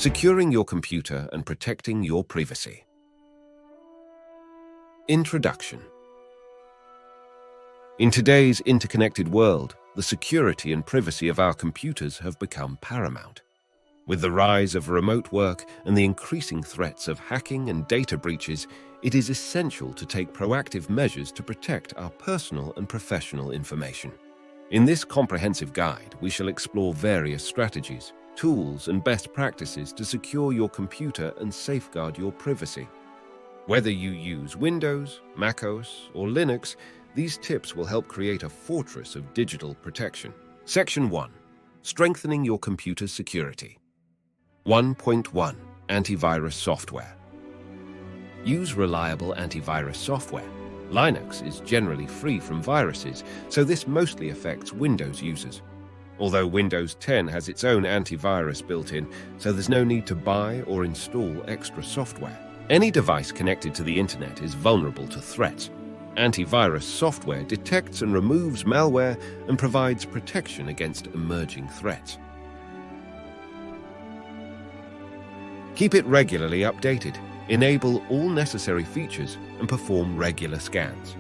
Securing your computer and protecting your privacy. Introduction. In today's interconnected world, the security and privacy of our computers have become paramount. With the rise of remote work and the increasing threats of hacking and data breaches, it is essential to take proactive measures to protect our personal and professional information. In this comprehensive guide, we shall explore various strategies, tools, and best practices to secure your computer and safeguard your privacy. Whether you use Windows, macOS, or Linux, these tips will help create a fortress of digital protection. Section 1. Strengthening your computer's security. 1.1. Antivirus software. Use reliable antivirus software. Linux is generally free from viruses, so this mostly affects Windows users. Although Windows 10 has its own antivirus built in, so there's no need to buy or install extra software. Any device connected to the internet is vulnerable to threats. Antivirus software detects and removes malware and provides protection against emerging threats. Keep it regularly updated. Enable all necessary features and perform regular scans.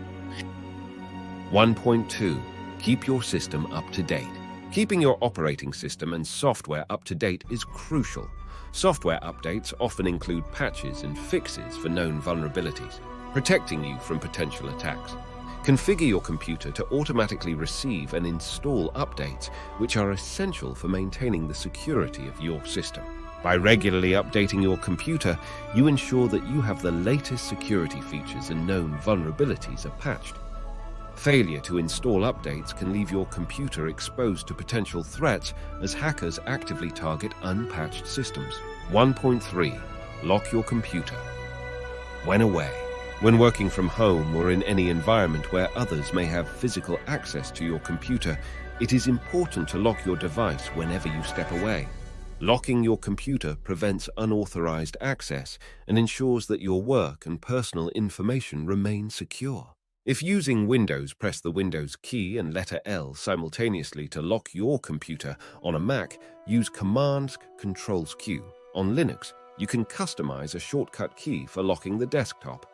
1.2. Keep your system up to date. Keeping your operating system and software up to date is crucial. Software updates often include patches and fixes for known vulnerabilities, protecting you from potential attacks. Configure your computer to automatically receive and install updates, which are essential for maintaining the security of your system. By regularly updating your computer, you ensure that you have the latest security features and known vulnerabilities are patched. Failure to install updates can leave your computer exposed to potential threats as hackers actively target unpatched systems. 1.3. Lock your computer. When away. When working from home or in any environment where others may have physical access to your computer, it is important to lock your device whenever you step away. Locking your computer prevents unauthorized access and ensures that your work and personal information remain secure. If using Windows, press the Windows key and letter L simultaneously to lock your computer. On a Mac, use Command-Control-Q. On Linux, you can customize a shortcut key for locking the desktop.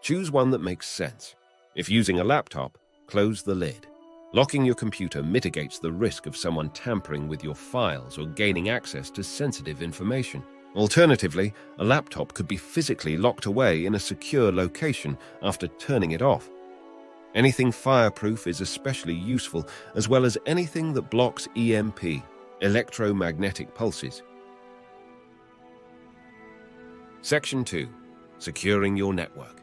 Choose one that makes sense. If using a laptop, close the lid. Locking your computer mitigates the risk of someone tampering with your files or gaining access to sensitive information. Alternatively, a laptop could be physically locked away in a secure location after turning it off. Anything fireproof is especially useful, as well as anything that blocks EMP, electromagnetic pulses. Section 2. Securing your network.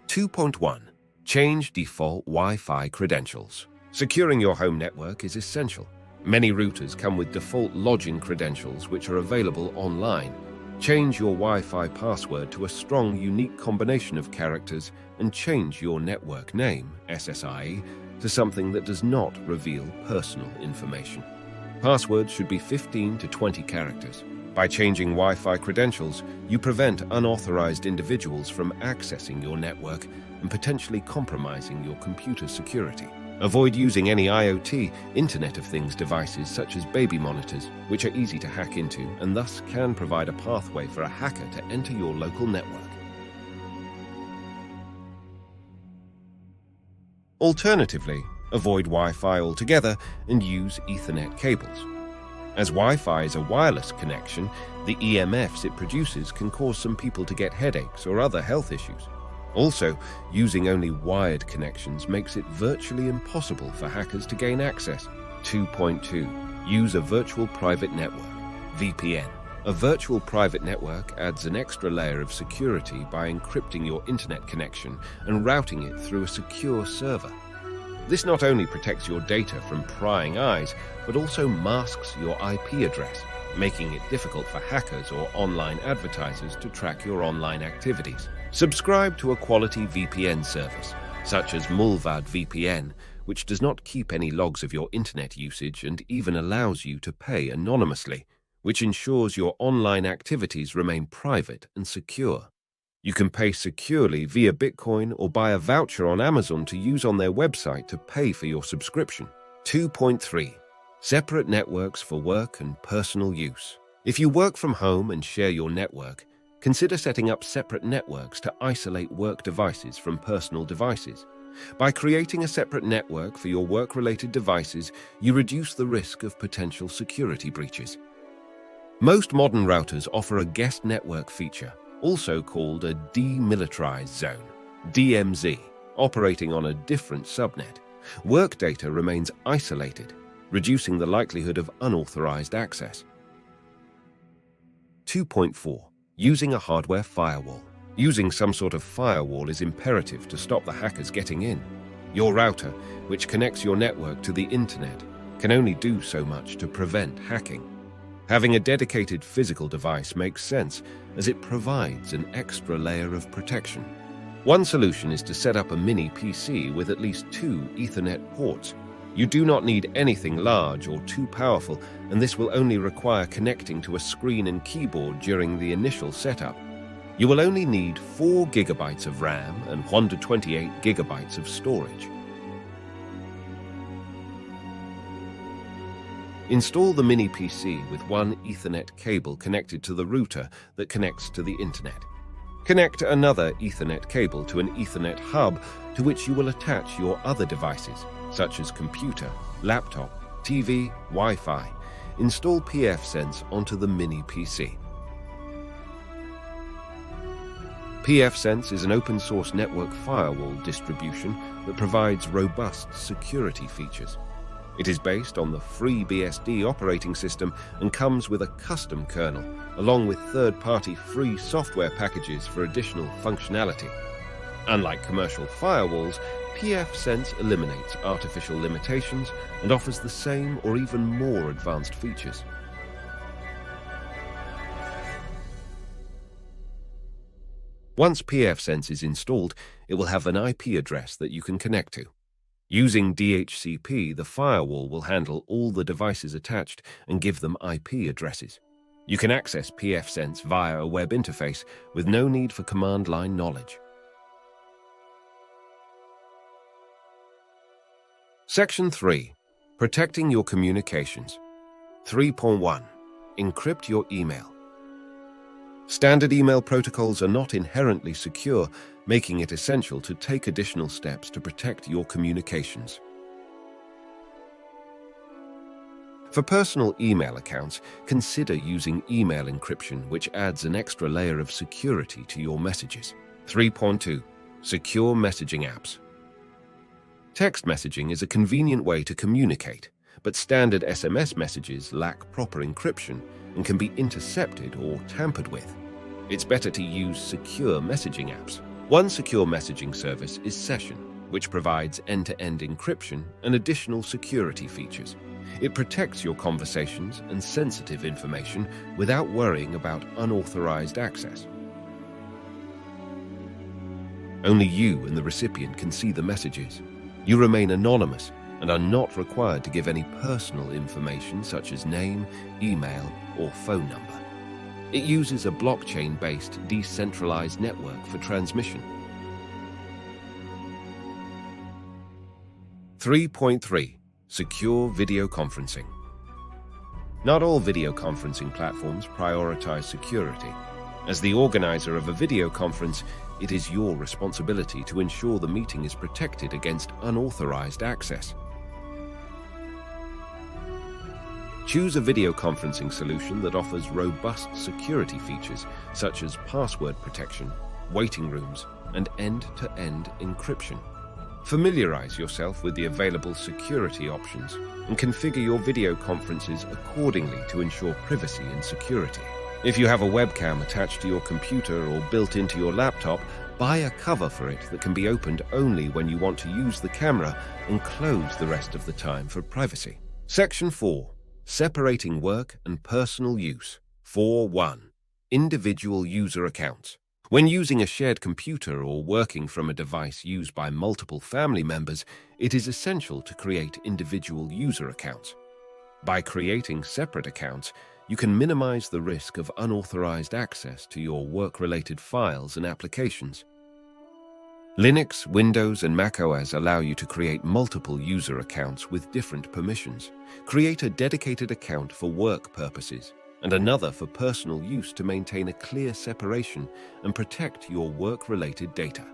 2.1. Change default Wi-Fi credentials. Securing your home network is essential. Many routers come with default login credentials which are available online. Change your Wi-Fi password to a strong, unique combination of characters and change your network name, SSID, to something that does not reveal personal information. Passwords should be 15 to 20 characters. By changing Wi-Fi credentials, you prevent unauthorized individuals from accessing your network and potentially compromising your computer security. Avoid using any IoT, Internet of Things devices such as baby monitors, which are easy to hack into and thus can provide a pathway for a hacker to enter your local network. Alternatively, avoid Wi-Fi altogether and use Ethernet cables. As Wi-Fi is a wireless connection, the EMFs it produces can cause some people to get headaches or other health issues. Also, using only wired connections makes it virtually impossible for hackers to gain access. 2.2. Use a virtual private network, VPN. A virtual private network adds an extra layer of security by encrypting your internet connection and routing it through a secure server. This not only protects your data from prying eyes, but also masks your IP address, making it difficult for hackers or online advertisers to track your online activities. Subscribe to a quality VPN service, such as Mullvad VPN, which does not keep any logs of your internet usage and even allows you to pay anonymously, which ensures your online activities remain private and secure. You can pay securely via Bitcoin or buy a voucher on Amazon to use on their website to pay for your subscription. 2.3. Separate networks for work and personal use. If you work from home and share your network, consider setting up separate networks to isolate work devices from personal devices. By creating a separate network for your work-related devices, you reduce the risk of potential security breaches. Most modern routers offer a guest network feature, also called a demilitarized zone, DMZ, operating on a different subnet. Work data remains isolated, reducing the likelihood of unauthorized access. 2.4. Using a hardware firewall. Using some sort of firewall is imperative to stop the hackers getting in. Your router, which connects your network to the internet, can only do so much to prevent hacking. Having a dedicated physical device makes sense, as it provides an extra layer of protection. One solution is to set up a mini PC with at least 2 Ethernet ports. You do not need anything large or too powerful, and this will only require connecting to a screen and keyboard during the initial setup. You will only need 4 GB of RAM and 128 GB of storage. Install the mini PC with one Ethernet cable connected to the router that connects to the internet. Connect another Ethernet cable to an Ethernet hub to which you will attach your other devices, such as computer, laptop, TV, Wi-Fi. Install pfSense onto the mini PC. pfSense is an open-source network firewall distribution that provides robust security features. It is based on the FreeBSD operating system and comes with a custom kernel, along with third-party free software packages for additional functionality. Unlike commercial firewalls, pfSense eliminates artificial limitations and offers the same or even more advanced features. Once pfSense is installed, it will have an IP address that you can connect to. Using DHCP, the firewall will handle all the devices attached and give them IP addresses. You can access pfSense via a web interface with no need for command line knowledge. Section 3. Protecting your communications. 3.1. Encrypt your email. Standard email protocols are not inherently secure, making it essential to take additional steps to protect your communications. For personal email accounts, consider using email encryption, which adds an extra layer of security to your messages. 3.2. Secure messaging apps. Text messaging is a convenient way to communicate, but standard SMS messages lack proper encryption and can be intercepted or tampered with. It's better to use secure messaging apps. One secure messaging service is Session, which provides end-to-end encryption and additional security features. It protects your conversations and sensitive information without worrying about unauthorized access. Only you and the recipient can see the messages. You remain anonymous and are not required to give any personal information such as name, email, or phone number. It uses a blockchain-based decentralized network for transmission. 3.3. Secure video conferencing. Not all video conferencing platforms prioritize security. As the organizer of a video conference, it is your responsibility to ensure the meeting is protected against unauthorized access. Choose a video conferencing solution that offers robust security features such as password protection, waiting rooms, and end-to-end encryption. Familiarize yourself with the available security options and configure your video conferences accordingly to ensure privacy and security. If you have a webcam attached to your computer or built into your laptop, buy a cover for it that can be opened only when you want to use the camera and close the rest of the time for privacy. Section 4. Separating work and personal use. 4.1. Individual user accounts. When using a shared computer or working from a device used by multiple family members, it is essential to create individual user accounts. By creating separate accounts, you can minimize the risk of unauthorized access to your work-related files and applications. Linux, Windows, and macOS allow you to create multiple user accounts with different permissions. Create a dedicated account for work purposes and another for personal use to maintain a clear separation and protect your work-related data.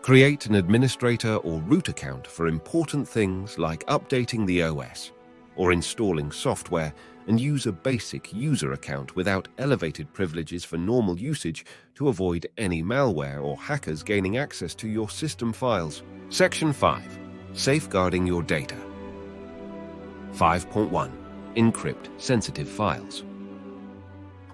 Create an administrator or root account for important things like updating the OS or installing software, and use a basic user account without elevated privileges for normal usage to avoid any malware or hackers gaining access to your system files. Section 5. Safeguarding your data. 5.1. Encrypt sensitive files.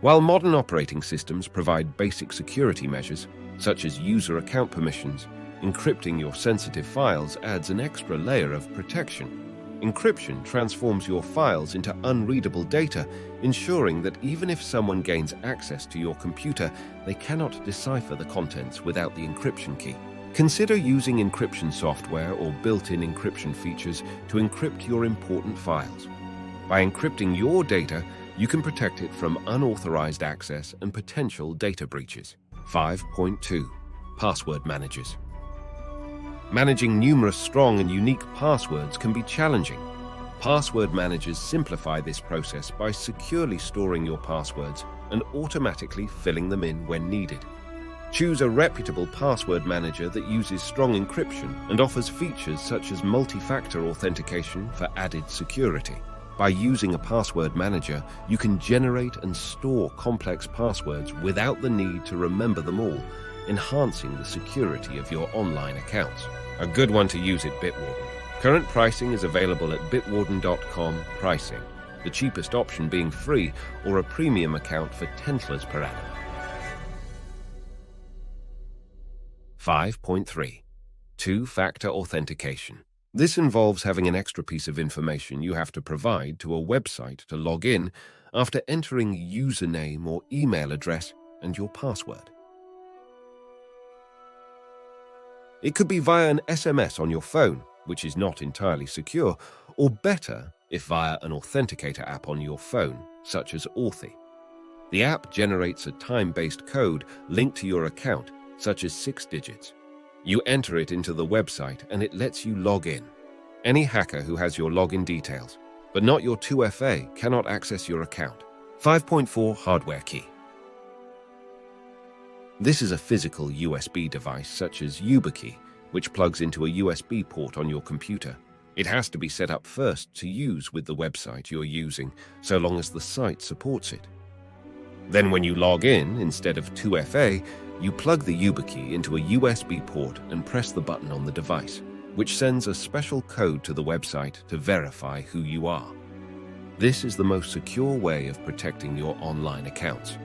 While modern operating systems provide basic security measures, such as user account permissions, encrypting your sensitive files adds an extra layer of protection. Encryption transforms your files into unreadable data, ensuring that even if someone gains access to your computer, they cannot decipher the contents without the encryption key. Consider using encryption software or built-in encryption features to encrypt your important files. By encrypting your data, you can protect it from unauthorized access and potential data breaches. 5.2. Password managers. Managing numerous strong and unique passwords can be challenging. Password managers simplify this process by securely storing your passwords and automatically filling them in when needed. Choose a reputable password manager that uses strong encryption and offers features such as multi-factor authentication for added security. By using a password manager, you can generate and store complex passwords without the need to remember them all, enhancing the security of your online accounts. A good one to use at Bitwarden. Current pricing is available at bitwarden.com pricing, the cheapest option being free or a premium account for $10 per annum. 5.3. Two-factor authentication. This involves having an extra piece of information you have to provide to a website to log in after entering username or email address and your password. It could be via an SMS on your phone, which is not entirely secure, or better, if via an authenticator app on your phone, such as Authy. The app generates a time-based code linked to your account, such as 6 digits. You enter it into the website and it lets you log in. Any hacker who has your login details, but not your 2FA, cannot access your account. 5.4. Hardware key. This is a physical USB device such as YubiKey, which plugs into a USB port on your computer. It has to be set up first to use with the website you're using, so long as the site supports it. Then when you log in, instead of 2FA, you plug the YubiKey into a USB port and press the button on the device, which sends a special code to the website to verify who you are. This is the most secure way of protecting your online accounts.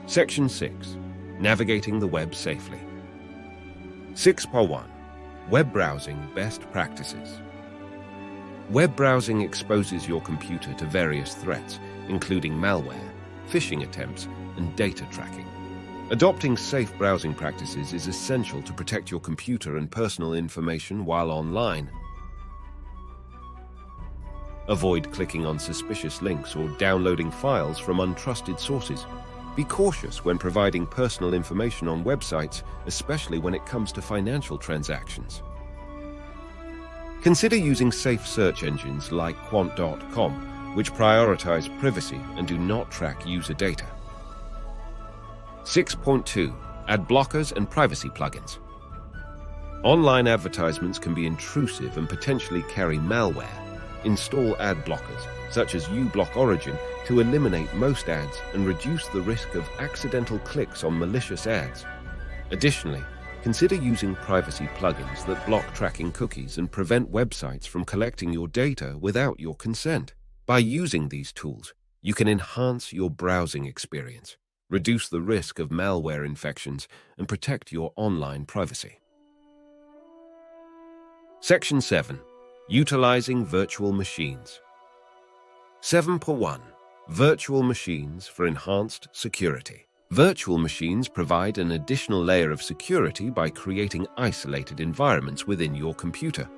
Section 6. Navigating the web safely. 6.1. Web browsing best practices. Web browsing exposes your computer to various threats, including malware, phishing attempts, and data tracking. Adopting safe browsing practices is essential to protect your computer and personal information while online. Avoid clicking on suspicious links or downloading files from untrusted sources. Be cautious when providing personal information on websites, especially when it comes to financial transactions. Consider using safe search engines like quant.com, which prioritize privacy and do not track user data. 6.2. Ad blockers and privacy plugins. Online advertisements can be intrusive and potentially carry malware. Install ad blockers, such as uBlock Origin, to eliminate most ads and reduce the risk of accidental clicks on malicious ads. Additionally, consider using privacy plugins that block tracking cookies and prevent websites from collecting your data without your consent. By using these tools, you can enhance your browsing experience, reduce the risk of malware infections, and protect your online privacy. Section 7. Utilizing virtual machines. 7.1. Virtual machines for enhanced security. Virtual machines provide an additional layer of security by creating isolated environments within your computer.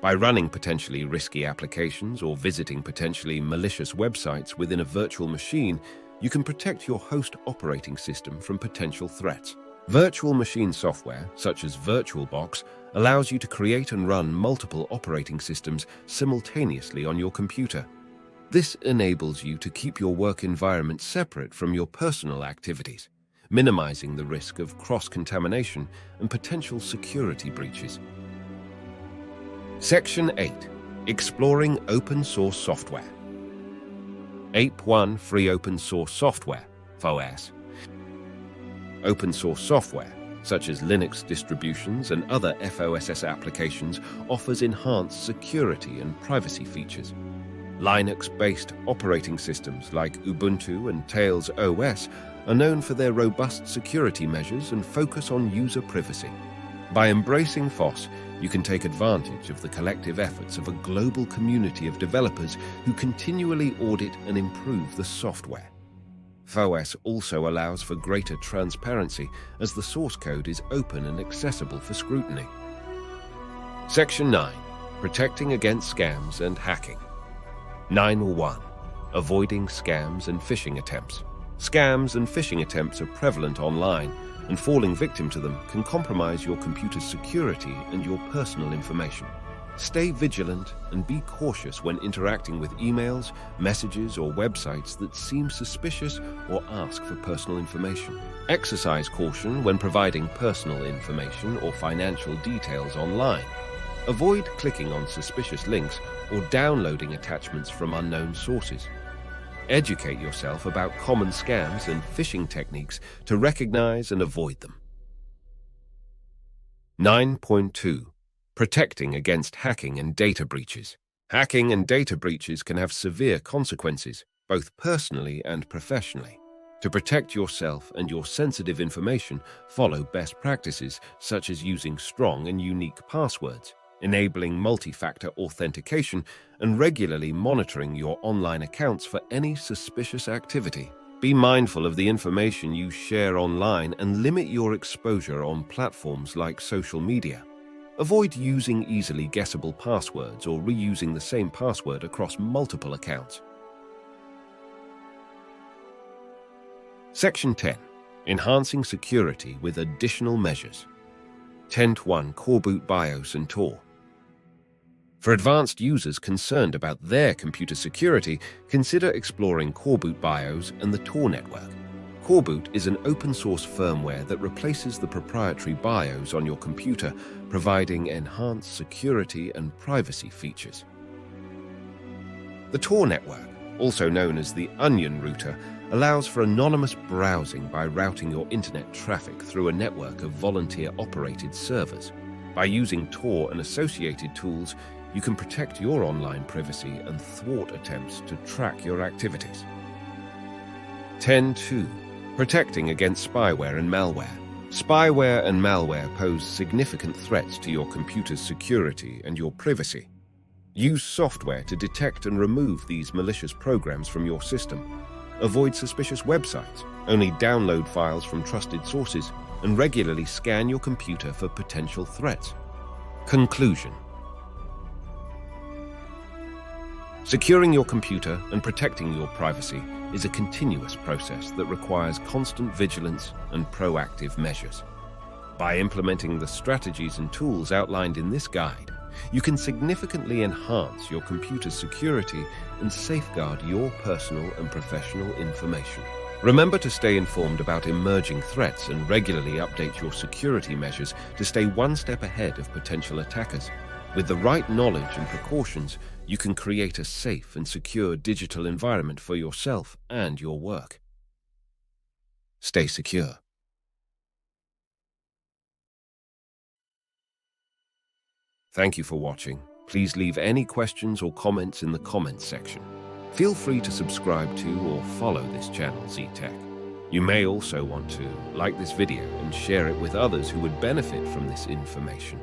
By running potentially risky applications or visiting potentially malicious websites within a virtual machine, you can protect your host operating system from potential threats. Virtual machine software, such as VirtualBox, allows you to create and run multiple operating systems simultaneously on your computer. This enables you to keep your work environment separate from your personal activities, minimizing the risk of cross-contamination and potential security breaches. Section 8. Exploring open source software. APE-1 Free Open Source Software, FOSS. Open source software, such as Linux distributions and other FOSS applications, offers enhanced security and privacy features. Linux-based operating systems like Ubuntu and Tails OS are known for their robust security measures and focus on user privacy. By embracing FOSS, you can take advantage of the collective efforts of a global community of developers who continually audit and improve the software. FOSS also allows for greater transparency as the source code is open and accessible for scrutiny. Section 9. Protecting against scams and hacking. 9.1. Avoiding scams and phishing attempts. Scams and phishing attempts are prevalent online, and falling victim to them can compromise your computer's security and your personal information. Stay vigilant and be cautious when interacting with emails, messages, or websites that seem suspicious or ask for personal information. Exercise caution when providing personal information or financial details online. Avoid clicking on suspicious links or downloading attachments from unknown sources. Educate yourself about common scams and phishing techniques to recognize and avoid them. 9.2. Protecting against hacking and data breaches. Hacking and data breaches can have severe consequences, both personally and professionally. To protect yourself and your sensitive information, follow best practices such as using strong and unique passwords, enabling multi-factor authentication, and regularly monitoring your online accounts for any suspicious activity. Be mindful of the information you share online and limit your exposure on platforms like social media. Avoid using easily guessable passwords or reusing the same password across multiple accounts. Section 10. Enhancing security with additional measures. 10.1 Core Boot BIOS and Tor. For advanced users concerned about their computer security, consider exploring Core Boot BIOS and the Tor network. Core Boot is an open-source firmware that replaces the proprietary BIOS on your computer, providing enhanced security and privacy features. The Tor network, also known as the Onion router, allows for anonymous browsing by routing your internet traffic through a network of volunteer-operated servers. By using Tor and associated tools, you can protect your online privacy and thwart attempts to track your activities. 10.2. Protecting against spyware and malware. Spyware and malware pose significant threats to your computer's security and your privacy. Use software to detect and remove these malicious programs from your system. Avoid suspicious websites, only download files from trusted sources, and regularly scan your computer for potential threats. Conclusion. Securing your computer and protecting your privacy is a continuous process that requires constant vigilance and proactive measures. By implementing the strategies and tools outlined in this guide, you can significantly enhance your computer's security and safeguard your personal and professional information. Remember to stay informed about emerging threats and regularly update your security measures to stay one step ahead of potential attackers. With the right knowledge and precautions, you can create a safe and secure digital environment for yourself and your work. Stay secure. Thank you for watching. Please leave any questions or comments in the comments section. Feel free to subscribe to or follow this channel, ZTek. You may also want to like this video and share it with others who would benefit from this information.